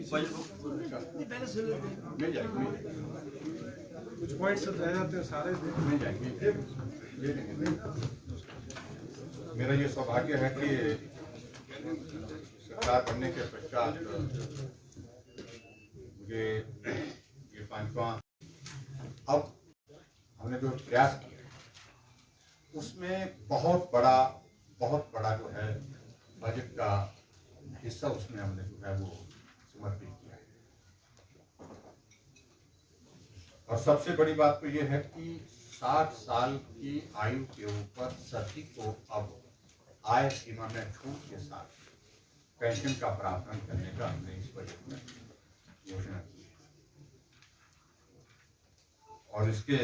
पहले सुन लेते हैं। मिल जाएगी, कुछ पॉइंट्स रह जाते हैं सारे मिल जाएगी, ले लेंगे। मेरा ये सौभाग्य है कि सरकार बनने के पश्चात मुझे ये 5वां अब हमने जो प्रयास किया उसमें बहुत बड़ा जो है बजट का हिस्सा उसमें हमने जो है वो समर्पित किया है। और सबसे बड़ी बात तो ये है कि 60 साल की आयु के ऊपर सभी को अब आय सीमा में छूट के साथ पेंशन का प्रावधान करने का हमने इस बजट में घोषणा की है। और इसके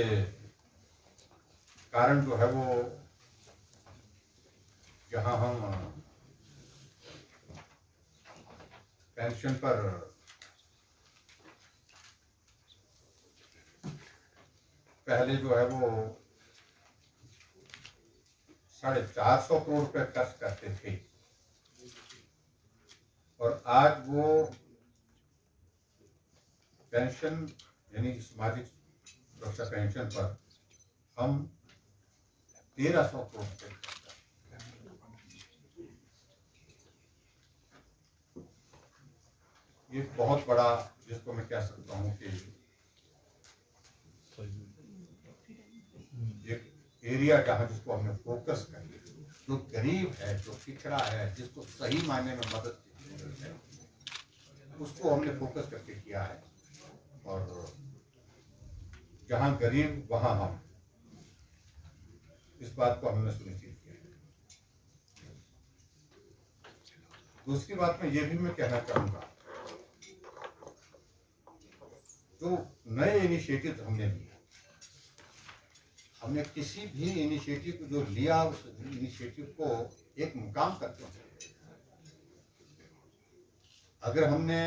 कारण जो है वो जहां हम पेंशन पर पहले जो है वो 450 करोड़ रुपए खर्च करते थे और आज वो पेंशन यानी सामाजिक सुरक्षा पेंशन पर हम 1300 करोड़ रुपए ये बहुत बड़ा जिसको मैं कह सकता हूँ कि एक एरिया जहाँ जिसको हमने फोकस कर लिया, जो गरीब है, जो पिछड़ा है, जिसको सही मायने में मदद की जरूरत है, उसको हमने फोकस करके किया है। और जहाँ गरीब वहाँ हम, इस बात को हमने सुनिश्चित किया है। दूसरी बात में ये भी मैं कहना चाहूँगा, जो नए इनिशिएटिव हमने लिए, हमने किसी भी इनिशिएटिव को जो लिया उस इनिशिएटिव को एक मुकाम तक पहुंचाया। अगर हमने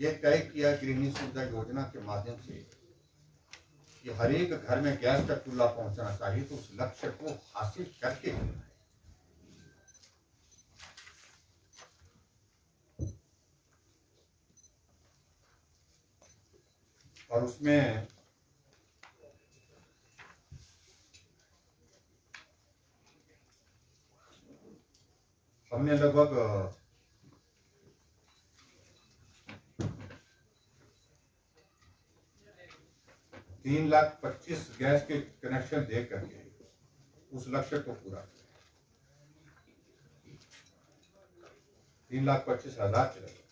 ये तय किया गृहिणी सुविधा योजना के माध्यम से कि हर एक घर में गैस का चूल्हा पहुंचना चाहिए, तो उस लक्ष्य को हासिल करके होना है। और उसमें हमने लगभग 3,25,000 गैस के कनेक्शन दे करके उस लक्ष्य को पूरा किया। 3,25,000 के लगभग।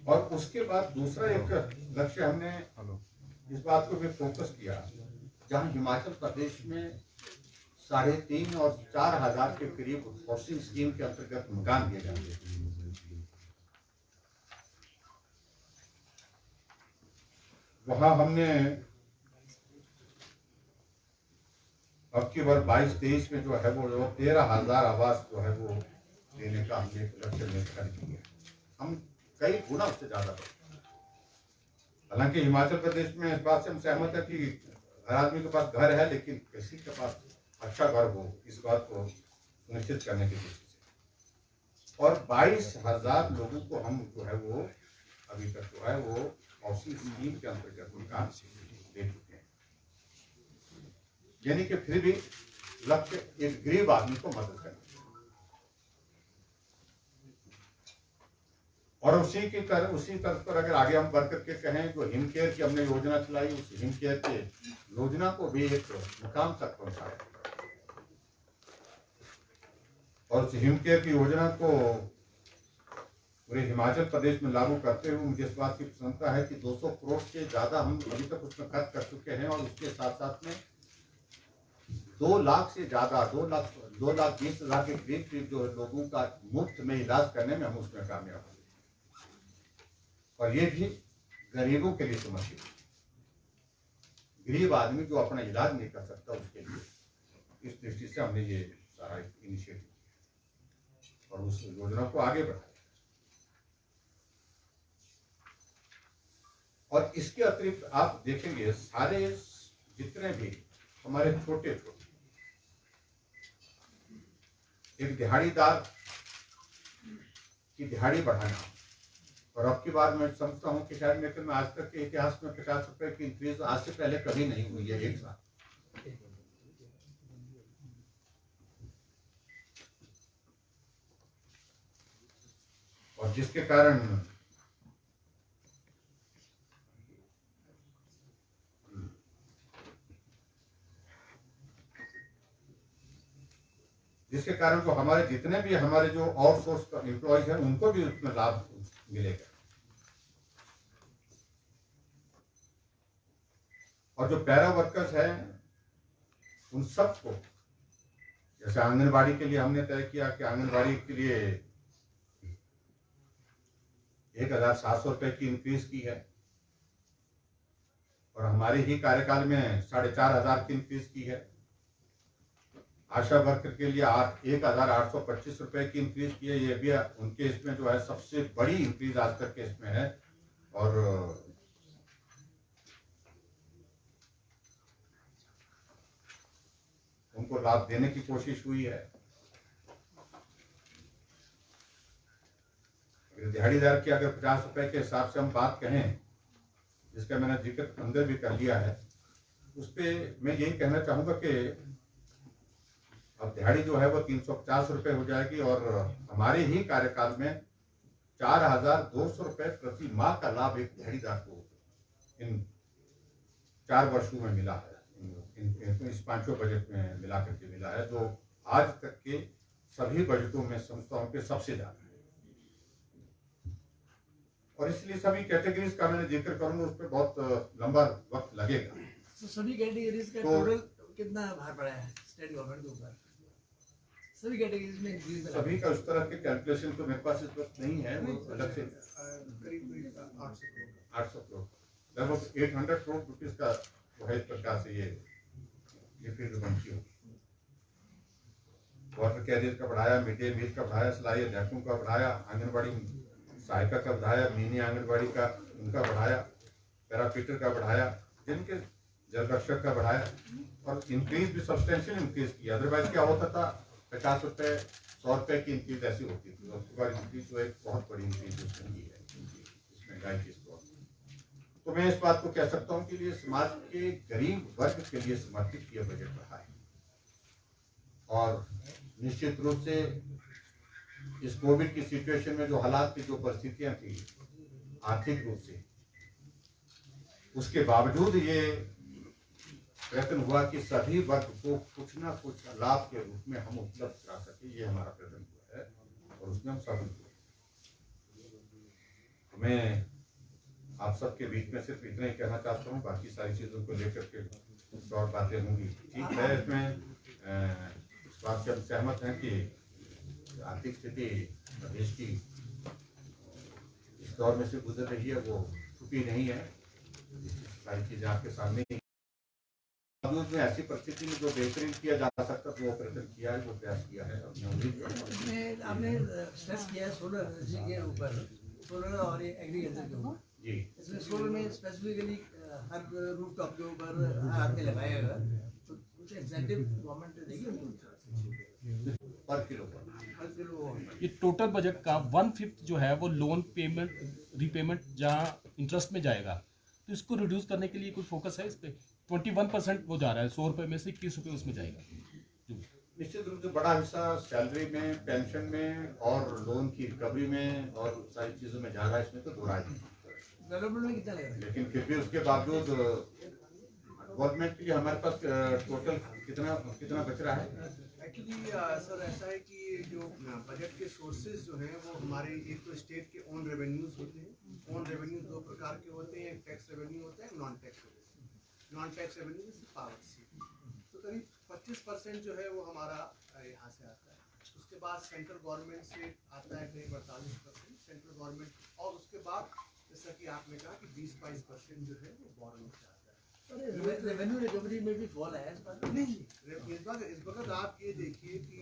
और उसके बाद दूसरा एक लक्ष्य हमने इस बात को भी फोकस किया, जहां हिमाचल प्रदेश में 3,500 और 4,000 के करीब हाउसिंग स्कीम के अंतर्गत मकान दिए जाते हैं। वहां हमने अब की बार 22-23 में जो है वो 13,000 आवास जो है वो देने का हमने लक्ष्य निर्धारित किया। हम कई गुना उससे ज्यादा बढ़े। हालांकि हिमाचल प्रदेश में इस बात से हम सहमत है कि हर आदमी के पास घर है, लेकिन किसी के पास अच्छा घर हो, इस बात को सुनिश्चित करने की दृष्टि से। और 22,000 लोगों को हम जो है वो अभी तक जो है वो हाउसिंग स्कीम के अंतर्गत मकान दे चुके हैं। यानी कि फिर भी लक्ष्य एक गरीब आदमी को मदद करना। और उसी तरफ पर अगर आगे हम बढ़ करके कहें, जो हिम केयर की हमने योजना चलाई, उस हिम केयर के योजना को भी एक मुकाम तक पहुंचाया। और उस हिम केयर की योजना को पूरे हिमाचल प्रदेश में लागू करते हुए मुझे इस बात की प्रसन्नता है कि 200 करोड़ से ज्यादा हम अभी तक उसमें खर्च कर चुके हैं। और उसके साथ साथ में 2 लाख से ज्यादा 2,20,000 के करीब जो लोगों का मुफ्त में इलाज करने में हम उसमें कामयाब हुए। और ये भी गरीबों के लिए समर्पित, गरीब आदमी जो अपना इलाज नहीं कर सकता उसके लिए। इस दृष्टि से हमने ये सारा इनिशिएटिव किया और उस योजना को आगे बढ़ाया। और इसके अतिरिक्त आप देखेंगे सारे जितने भी हमारे छोटे छोटे एक दिहाड़ीदार की दिहाड़ी बढ़ाना, और अब की बार मैं समझता हूं कि शायद लेकिन आज तक के इतिहास में 50 रुपए की इंक्रीज आज से पहले कभी नहीं हुई है एक साथ। और जिसके कारण जो हमारे जितने भी हमारे जो आउटसोर्स एम्प्लॉयज हैं उनको भी उसमें लाभ मिलेगा। और जो पैरा वर्कर्स हैं उन सबको, जैसे आंगनबाड़ी के लिए हमने तय किया कि आंगनबाड़ी के लिए 1,700 रुपए की इंक्रीज की है, और हमारे ही कार्यकाल में 4,500 की इंक्रीज की है। आशा वर्कर के लिए 1,825 रुपए की इंक्रीज की है। ये भी उनके इसमें जो है सबसे बड़ी इंक्रीज आज तक के इसमें है, और उनको लाभ देने की कोशिश हुई है। दिहाड़ीदार की अगर 50 रुपए के हिसाब से हम बात कहें, जिसका मैंने जिक्र अंदर भी कर लिया है, उस पर मैं यही कहना चाहूंगा कि अब दिहाड़ी जो है वो 350 रुपए हो जाएगी, और हमारे ही कार्यकाल में 4,200 रुपए प्रति माह का लाभ एक दिहाड़ीदार को इन 4 वर्षों में मिला है। इस 5वें बजट में मिला करके मिला है, जो आज तक के सभी बजटों में संस्थाओं के सबसे ज्यादा है। और इसलिए सभी कैटेगरीज का मैंने जिक्र करूंगा, उस पर बहुत लंबा वक्त लगेगा। तो सभी कैटेगरीज का टोटल कितना भार पड़ा है स्टेट गवर्नमेंट के ऊपर? सभी कैटेगरीज में इंक्रीज सभी का उस तरह के कैलकुलेशन तो मेरे पास इस वक्त नहीं है, वो अलग से करीब 800 करोड़ लगभग 800 करोड़ रुपीज का जो है इस प्रकार से ये फिर बनती होगी। वाटर कैरियर का बढ़ाया, मिड डे मील का बढ़ाया, सिलाई अध्यापकों का बढ़ाया, आंगनबाड़ी सहायिका का बढ़ाया, मिनी आंगनबाड़ी का उनका बढ़ाया, पैराफिटर का बढ़ाया, जिनके जल रक्षक का बढ़ाया, और इंक्रीज भी सब्सटेंशियल इंक्रीज किया। अदरवाइज क्या होता था, 50 रुपए 100 रुपए की इंक्रीज ऐसी होती थी, उसके बाद इंक्रीज जो एक बहुत बड़ी इंक्रीज उसमें की है इस महंगाई की स्तर। तो मैं इस बात को कह सकता हूँ कि ये समाज के गरीब वर्ग के लिए समर्पित यह बजट रहा है, और निश्चित रूप से इस कोविड की सिचुएशन में जो हालात की जो परिस्थितियां थी आर्थिक रूप से, उसके बावजूद ये प्रयत्न हुआ कि सभी वर्ग को कुछ ना कुछ लाभ के रूप में हम उपलब्ध करा सके। ये हमारा प्रयत्न हुआ है, और उसमें हम सफल हुए। तो मैं आप सबके बीच में सिर्फ इतना ही कहना चाहता हूँ, बाकी सारी चीजों को लेकर के और बातें होंगी। ठीक है, इसमें इस बात से हम सहमत हैं कि आर्थिक स्थिति देश की इस दौर में से गुजर रही है, वो छुपी नहीं है, सारी चीजें आपके सामने ही। में ऐसी परिस्थिति में जो बेहतरीन किया जा सकता है वो प्रयत्न किया है, वो प्रयास किया है। आपने स्ट्रेस किया है सोलर एनर्जी के ऊपर, सोलर और एग्रीकल्चर के ऊपर जी। इसमें सोलर में स्पेसिफिकली हर रूफटॉप के ऊपर आपने लगाया है, तो कुछ इंसेंटिव गवर्नमेंट देगी उनको पर किलो ये टोटल बजट का 1/5 जो है वो लोन पेमेंट रीपेमेंट जहाँ इंटरेस्ट में जाएगा, तो इसको रिड्यूस करने के लिए कोई फोकस है इस पे? 21% वो जा रहा है, 100 रुपए में से 21 रुपए उसमें जाएगा। निश्चित रूप से बड़ा हिस्सा सैलरी में, पेंशन में और लोन की रिकवरी में और सारी चीजों में जा रहा है, इसमें तो दो राय डेवलपमेंट में कितना लगेगा? लेकिन फिर भी उसके बावजूद गवर्नमेंट के लिए हमारे पास टोटल कितना बच रहा है? एक्चुअली सर ऐसा है कि जो बजट के सोर्सेज जो हैं वो हमारे एक तो स्टेट के ओन रेवेन्यूज होते हैं। ओन रेवेन्यू दो प्रकार के होते हैं, एक टैक्स रेवेन्यू होता है, non tax revenue. Non tax revenue जैसे पावर से तो करीब 25% जो है वो हमारा यहाँ से आता है। उसके बाद सेंट्रल गवर्नमेंट से आता है करीब 48% सेंट्रल गवर्नमेंट, और उसके बाद जैसा कि आपने कहा कि 20-22% जो है वो बोरोइंग से आता है। रेवेन्यू रिकवरी में भी फॉल है इस बार? नहीं, इस वक्त आप ये देखिए कि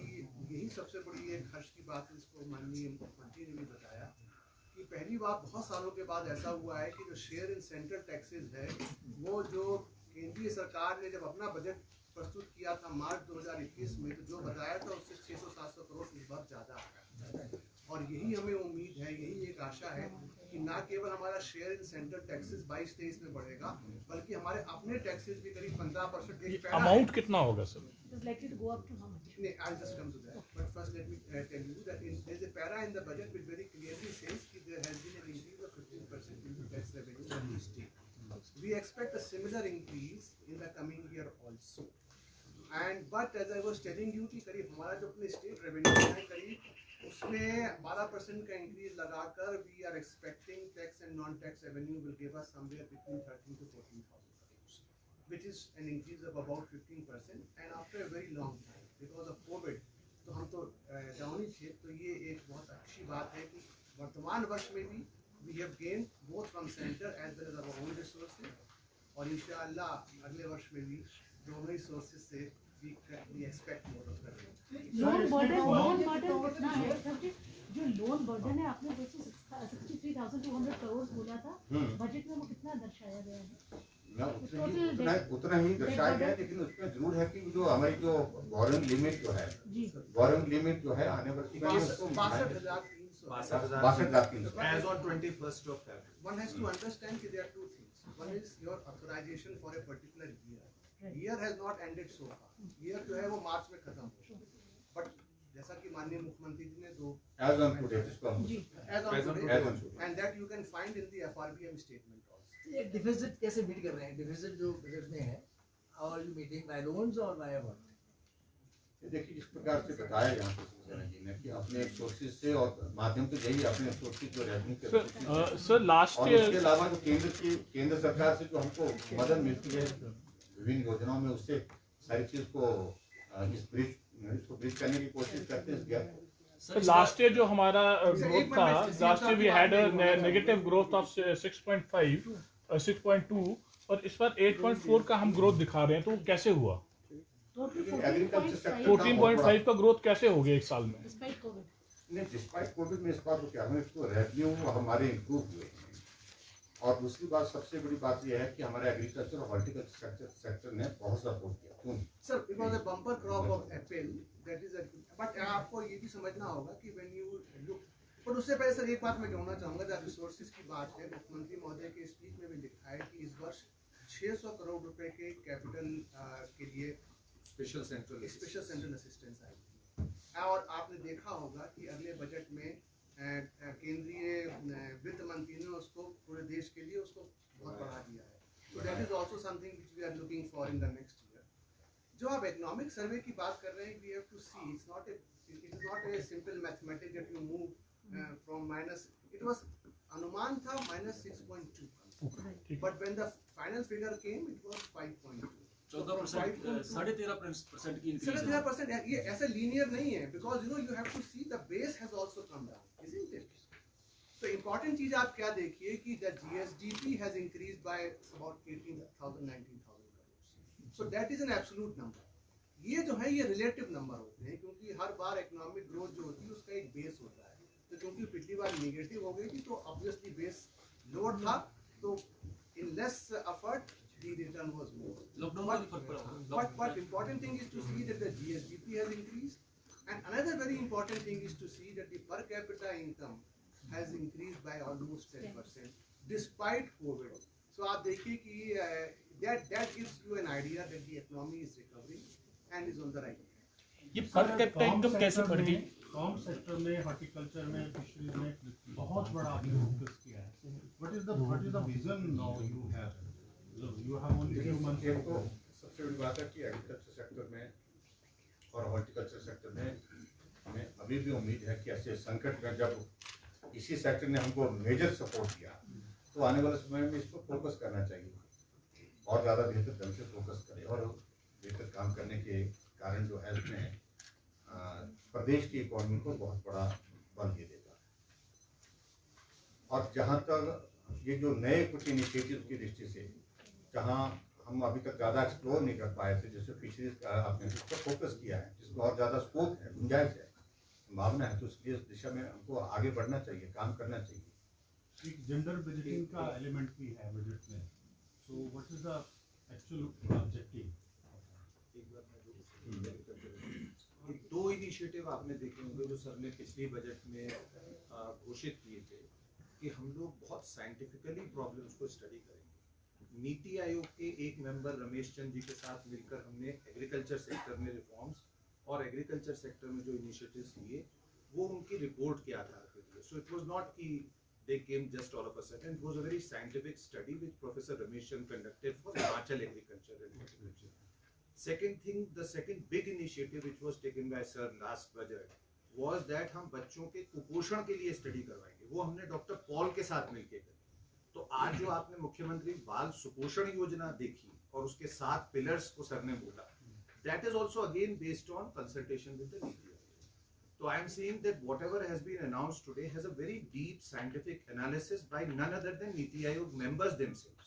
यही सबसे बड़ी एक हर्ष की बात है, इसको माननीय मुख्यमंत्री ने भी बताया कि पहली बार बहुत सालों के बाद ऐसा हुआ है कि जो शेयर इन सेंट्रल टैक्सेस है वो जो केंद्रीय सरकार ने जब अपना बजट प्रस्तुत किया था मार्च 2021 में, तो जो बताया था उससे 600-700 करोड़ इस बार ज़्यादा आया। और यही हमें उम्मीद है, यही एक आशा है कि ना केवल हमारा शेयर इन सेंट्रल टैक्सेस 22-23 में बढ़ेगा, बल्कि हमारे अपने टैक्सेस भी करीब 15%। अमाउंट कितना होगा sir? It's likely to go up to how much? I'll just come to that. But first, let me tell you that there's a para in the budget which very clearly says that there has been an increase of 15% in the tax revenue in the state. We expect a similar increase in the coming year also. But as I was telling you कि करीब हमारा जो अपने state revenue है करीब उसमें 12% का increase लगाकर we are expecting tax and non-tax revenue will give us somewhere between 13 to 14,000 crores, which is an increase of about 15%, and after a very long time because of COVID, तो हम तो down ही थे, तो ये एक बहुत अच्छी बात है कि वर्तमान वर्ष में भी we have gained both from center as well as our own resources, और इंशाअल्लाह अगले वर्ष में भी दोनों ही सोर्सेज से we expect more of revenue. Loan burden कितना है सर? जो लोन बर्डन है आपने 63,200 करोड़ बोला था बजट में, वो कितना दर्शाया गया है? उतना ही दर्शाया गया है, लेकिन उसमें जरूर है कि जो हमारी जो बोरिंग लिमिट जो है, बोरिंग लिमिट जो है आने वाले 62,300 as on 21st of February. One has to understand that there are two things. One is your authorization for a particular year. Year has not ended so far. Year जो है वो मार्च में खत्म हो, but जैसा कि माननीय मुख्यमंत्री जी ने दो as on today, and that you can find in the FRBM statement also. ये डिफिसिट कैसे मीट कर रहे हैं? डिफिसिट जो बजट में है, how are you meeting by loans or by what? ये देखिए जिस प्रकार से बताया यहाँ पे जी ने कि अपने सोर्सेज से और माध्यम से यही अपने सोर्सेज जो रेवेन्यू के सर लास्ट और ईयर उसके अलावा जो केंद्र सरकार से जो हमको मदद मिलती है विभिन्न योजनाओं में, उससे सारी चीज को इसको ब्रिज करने की कोशिश करते हैं। लास्ट ईयर जो हमारा ग्रोथ था, last year we had a negative growth of 6.5 6.2 और इस बार 8.4 का हम ग्रोथ दिखा रहे हैं, तो कैसे हुआ? 14.5 का ग्रोथ कैसे हो गया एक साल में? Despite COVID. नहीं, डिस्पाइट कोविड में इस बार तो क्या है, तो रेवेन्यू हमारे इम्प्रूव हुए हैं। और दूसरी बात, सबसे बड़ी बात यह है कि हमारे एग्रीकल्चर और हॉर्टिकल्चर सेक्टर ने बहुत सपोर्ट किया। क्यों sir, it was a bumper crop of apple, that is a, but आपको ये भी समझना होगा कि when you look, पर उससे पहले सर एक बात मैं जोड़ना चाहूँगा, जब रिसोर्सेज की बात है, मुख्यमंत्री महोदय के स्पीच में भी लिखा है कि इस वर्ष 600 करोड़ रुपए के कैपिटल के लिए Special central असिस्टेंस आई, और आपने देखा होगा कि अगले बजट में केंद्रीय वित्त मंत्री ने उसको पूरे देश के लिए उसको बहुत बढ़ा दिया है। So that is also something which we are looking for in the next year. जो आप इकोनॉमिक सर्वे की बात कर रहे हैं, we have to see it is not a simple mathematics that you move from minus, it was अनुमान था -6.2, but when the final figure came it was 5.2. 13% 13% की increase है। 13%, ये ऐसा लीनियर नहीं है, because you have to see the base has also come down, isn't it? तो important चीज आप क्या देखिए कि the GSDP has increased by about 18,000-19,000 crores. So that is an absolute number. ये जो है ये रिलेटिव नंबर होते हैं, क्योंकि हर बार इकोनॉमिक ग्रोथ जो होती है उसका एक बेस होता है। तो क्योंकि पिछली बार नेगेटिव हो गई थी, तो ऑब्वियसली बेस लोअर था, तो in less effort the return was more. Lockdown का भी फर्क पड़ा होगा। But important thing is to see that the GSDP has increased, and another very important thing is to see that the per capita income has increased by almost 10% despite COVID. So आप देखिए कि that gives you an idea that the economy is recovering and is on the right track. ये per capita income कैसे बढ़ गई? Com sector में, horticulture में, fisheries में बहुत बड़ा आपने फोकस किया है। What is the vision now you have? You have only few months. एक तो सबसे बड़ी बात है कि एग्रीकल्चर सेक्टर में और हॉर्टिकल्चर सेक्टर में हमें अभी भी उम्मीद है कि ऐसे संकट में जब इसी सेक्टर ने हमको मेजर सपोर्ट किया, तो आने वाले समय में इस पर फोकस करना चाहिए और ज़्यादा बेहतर ढंग से फोकस करें, और बेहतर काम करने के कारण जो है उसमें प्रदेश की इकोनॉमी को बहुत बड़ा बल दे देगा। और जहाँ तक ये जो नए कुछ इनिशिएटिव की दृष्टि से जहाँ हम अभी तक ज़्यादा एक्सप्लोर नहीं कर पाए थे, जैसे फिशरीज का आपने उस पर फोकस किया है, जिसमें और ज़्यादा स्कोप है, गुंजाइश है, संभावना है, तो इसलिए इस दिशा में हमको आगे बढ़ना चाहिए, काम करना चाहिए। एक जेंडर बजटिंग का एलिमेंट भी है बजट में, so what is the actual objective? दो इनिशिएटिव आपने देखे होंगे जो सर ने पिछले बजट में घोषित किए थे कि हम लोग बहुत साइंटिफिकली प्रॉब्लम्स को स्टडी करेंगे। नीति आयोग के एक मेंबर रमेश चंद जी के साथ मिलकर हमने एग्रीकल्चर सेक्टर में रिफॉर्म्स और एग्रीकल्चर सेक्टर में जो इनिशिएटिव्स लिए वो उनकी रिपोर्ट के आधार पर दिए। सो इट वाज नॉट कि they came just all of a sudden. It was a very scientific study which Professor Ramesh Chand conducted for Himachal agriculture and horticulture. Second thing, the second big initiative which was taken by sir last budget was that हम बच्चों के कुपोषण के लिए study करवाएंगे। वो हमने doctor Paul के साथ मिलकर करी। तो आज जो आपने मुख्यमंत्री बाल सुपोषण योजना देखी और उसके 7 पिलर्स को सर ने बोला, that is also again based on consultation with the NITI Aayog. So I am saying that whatever has been announced today has a very deep scientific analysis by none other than NITI Aayog members themselves.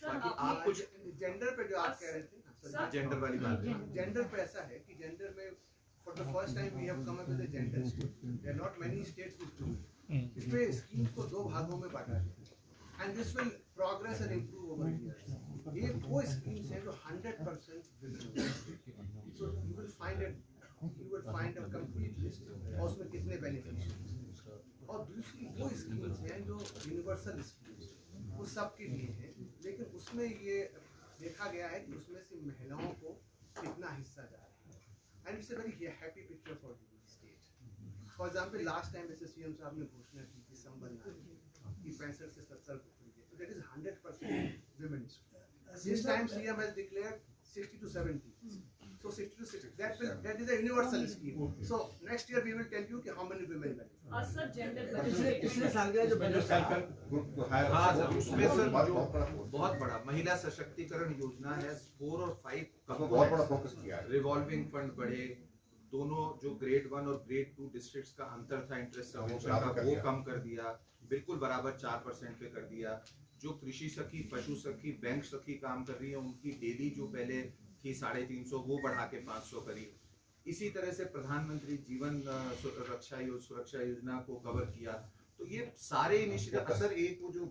बाकी आप कुछ gender पे जो आप कह रहे थे ना, जेंडर वाली बात है। जेंडर पे ऐसा है कि जेंडर में for the first time we have come up with a gender state. There are not many states with two. इसमें स्कीम को 2 भागों में बांटा गया and this will progress and improve over years. ये वो स्कीम्स हैं जो 100% women. So you will find a complete list और उसमें कितने बेनिफिशियरीज। और दूसरी वो स्कीम्स हैं जो यूनिवर्सल स्कीम्स, वो सबके लिए हैं, लेकिन उसमें ये देखा गया है कि उसमें से महिलाओं को कितना हिस्सा जा रहा है। And it's a very happy picture for the state. For example last time जैसे सीएम साहब ने घोषणा की कि संबल नारी की 65 से 70 को खुल गया, तो that is 100% women। This time CM has declared 60 to 70। So 60 to 60, that is a universal scheme. So next year we will tell you कि how many women will. Sir gender पिछले साल का जो बजट था ग्रुप जो है हाँ sir, उसमें सर बहुत बड़ा महिला सशक्तिकरण योजना है। 4 और 5 बहुत बड़ा फोकस किया है। रिवॉल्विंग फंड बढ़े, दोनों जो ग्रेड 1 और ग्रेड 2 डिस्ट्रिक्ट्स का अंतर था इंटरेस्ट सबवेंशन का, वो कम कर दिया, बिल्कुल बराबर 4% पे कर दिया। जो कृषि सखी, पशु सखी, बैंक सखी काम कर रही है, उनकी डेली जो पहले थी 350 वो बढ़ा के 500 करी। इसी तरह से प्रधानमंत्री जीवन सुरक्षा योजना को कवर किया। तो ये सारे इनिशिएटिव सर, एक वो जो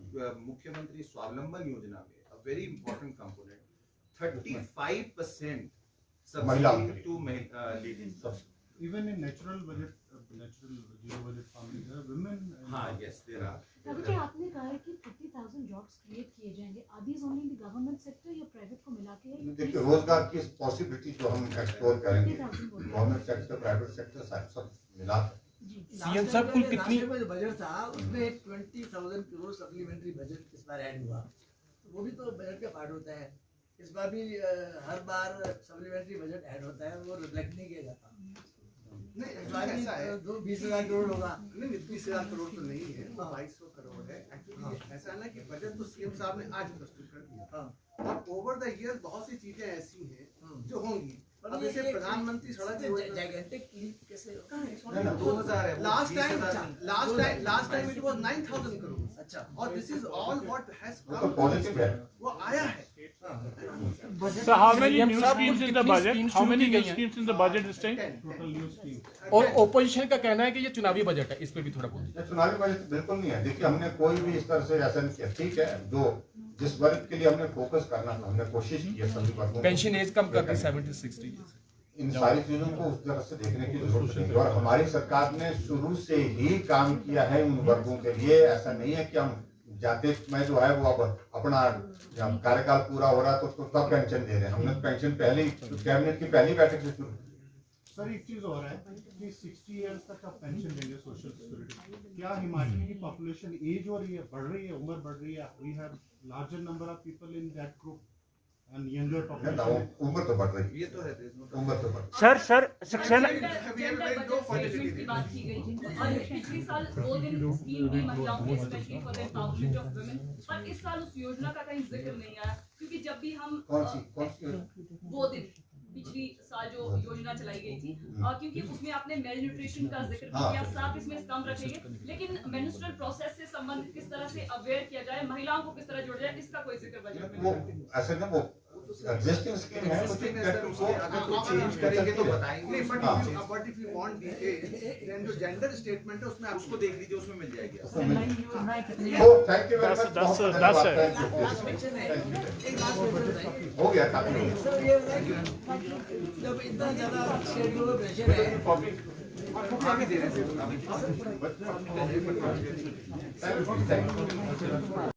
मुख्यमंत्री स्वावलंबन योजना में a very important component 35% subsidy to ladies. Even in natural budget, natural zero budget families, there are women. हाँ, yes, there are. अभी तो आपने कहा है कि 50,000 जॉब्स क्रिएट किए जाएंगे। Are these only in the government sector या प्राइवेट को मिला के? देखिए रोजगार की पॉसिबिलिटी जो हम एक्सप्लोर करेंगे, गवर्नमेंट सेक्टर, प्राइवेट सेक्टर, सब मिला सीएम साहब कुल कितनी जो बजट था उसमें 20,000 करोड़ सप्लीमेंट्री बजट इस बार ऐड हुआ। वो भी तो बजट का पार्ट होता है। इस बार भी हर बार सप्लीमेंट्री बजट ऐड होता है, वो रिफ्लेक्ट नहीं किया जाता। नहीं, ऐसा है 20,000 करोड़ होगा। नहीं, 20,000 करोड़ तो नहीं है, 2200 करोड़ है। एक्चुअली ऐसा है ना कि बजट तो सीएम साहब ने आज प्रस्तुत कर दिया और ओवर द ईयर बहुत सी चीजें ऐसी हैं जो होंगी। अब जैसे प्रधानमंत्री सड़क योजना, जाइगेंटिक लीप कैसे 2000 है। Last time it was 9,000 crore. अच्छा, और this is all what has तो कम, पॉजिटिव है। वो आया है। So how many CM new साहब schemes कुल in the कितनी budget? schemes How शुरू many की new गई हैं? schemes in the budget this time? Total new scheme. और ओपोजिशन का कहना है कि ये चुनावी बजट है, इस पे भी थोड़ा बोल दीजिए। ये चुनावी बजट बिल्कुल नहीं है। देखिए हमने कोई भी इस तरह से ऐसा नहीं किया। ठीक है, जो जिस वर्ग के लिए हमने फोकस करना था, हमने कोशिश की है सभी वर्गों को। पेंशन एज कम कर दी 70 से 60। इन सारी चीजों को उस तरह से देखने की जरूरत नहीं है और हमारी सरकार ने शुरू से ही काम किया है उन वर्गों के लिए। ऐसा नहीं है कि हम जाते में जो है वो अब अपना कार्यकाल पूरा हो रहा है तो उसको तब पेंशन दे रहे हैं। हमने पेंशन पहले कैबिनेट की पहली बैठक से शुरू। सर एक चीज और है कि 60 इयर्स तक आप पेंशन देंगे सोशल सिक्योरिटी। क्या हिमाचल की पॉपुलेशन एज हो रही है, बढ़ रही है, उम्र बढ़ रही है? We have larger number of people in that group and younger population. उम्र तो बढ़ रही है, ये तो है। उम्र तो बढ़ सर सक्सेना की बात की गई और पिछले साल 2 दिन स्कीम हुई महिलाओं के specially for the empowerment of women, पर इस साल उस योजना का कहीं जिक्र नहीं आया। क्योंकि जब भी हम कौन सी 2 दिन पिछली साल जो योजना चलाई गई थी, क्योंकि उसमें आपने मेल न्यूट्रिशन का जिक्र किया, साथ इसमें स्तंभ रखेंगे, लेकिन मेंस्ट्रुअल प्रोसेस से संबंधित किस तरह से अवेयर किया जाए, महिलाओं को किस तरह जोड़ा जाए, इसका कोई जिक्र बजट में वो ऐसे ना वो एग्जिस्टिंग स्कीम है Existing है, सर, उसमें अगर कोई चेंज करेंगे तो बताएंगे। नहीं, but हाँ। if you want details, then जो जेंडर स्टेटमेंट है उसमें उसको देख लीजिए, उसमें मिल जाएगी आपको। तो thank you very much, that's it. Last question है, एक लास्ट क्वेश्चन है। हो गया काफी हो गया। सर ये है कि जब इतना ज़्यादा शेड्यूल में प्रेशर है, अभी दे रहे हैं, अभी थैंक यू